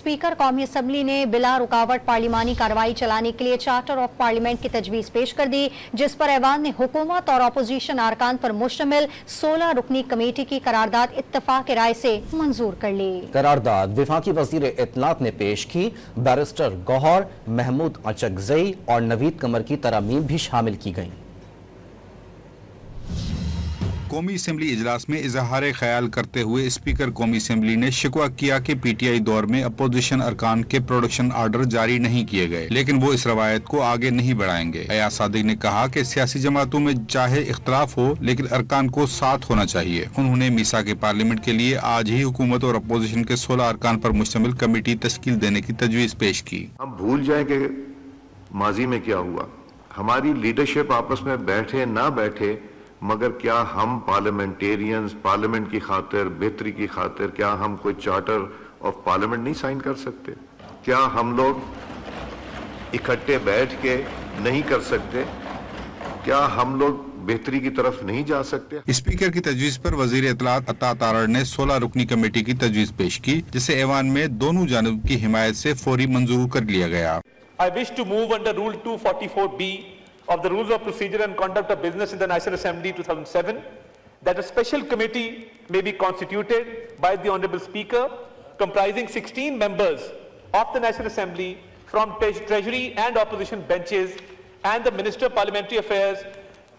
Speaker قومی assembly نے بلا رکاوٹ پارلیمانی کارروائی چلانے کے لیے چارٹر آف پارلیمنٹ کی تجویز پیش کر دی، جس پر ایوان نے حکومت اور اپوزیشن ارکان پر مشتمل 16 رکنی کمیٹی کی قرارداد اتفاق رائے سے منظور کر لی۔ قرارداد وفاقی وزیر اطلاعات نے پیش کی، بیرسٹر گوہر، محمود اچکزئی اور نوید قمر کی ترامیم بھی شامل کی گئیں۔ قومی اسمبلی اجلاس میں اظہار خیال کرتے ہوئے اسپیکر قومی اسمبلی نے شکوہ کیا کہ پی ٹی آئی دور میں اپوزیشن ارکان کے پروڈکشن آرڈر جاری نہیں کیے گئے، لیکن وہ اس روایت کو آگے نہیں بڑھائیں گے۔ ایاز صادق نے کہا کہ سیاسی جماعتوں میں چاہے اختلاف ہو لیکن ارکان کو ساتھ ہونا چاہیے۔ انہوں نے میثاق پارلیمنٹ کے لیے آج ہی حکومت اور اپوزیشن کے 16 ارکان پر مشتمل کمیٹی تشکیل دینے کی تجویز پیش کی۔ ہم بھول جائیں کہ ماضی میں کیا ہوا، ہماری لیڈرشپ آپس میں بیٹھے نہ بیٹھے، مگر کیا ہم پارلیمنٹیرینز پارلیمنٹ کی خاطر، بہتری کی خاطر، کیا ہم کوئی چارٹر آف پارلیمنٹ نہیں سائن کر سکتے؟ کیا ہم لوگ اکٹھے بیٹھ کے نہیں کر سکتے؟ کیا ہم لوگ بہتری کی طرف نہیں جا سکتے؟ اسپیکر کی تجویز پر وزیر اطلاعات عطا تارڑ نے 16 رکنی کمیٹی کی تجویز پیش کی، جسے ایوان میں دونوں جانب کی حمایت سے فوری منظور کر لیا گیا۔ I wish to move under Rule 244B of the Rules of Procedure and Conduct of Business in the National Assembly 2007 that a special committee may be constituted by the Honorable Speaker comprising 16 members of the National Assembly from Treasury and Opposition benches and the Minister of Parliamentary Affairs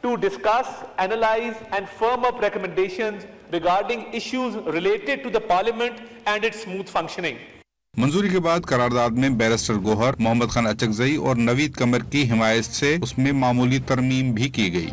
to discuss, analyze and firm up recommendations regarding issues related to the Parliament and its smooth functioning۔ منظوری کے بعد قرارداد میں barrister گوہر، محمد خان اچکزئی اور نوید قمر کی حمایت سے اس میں معمولی ترمیم بھی کی گئی۔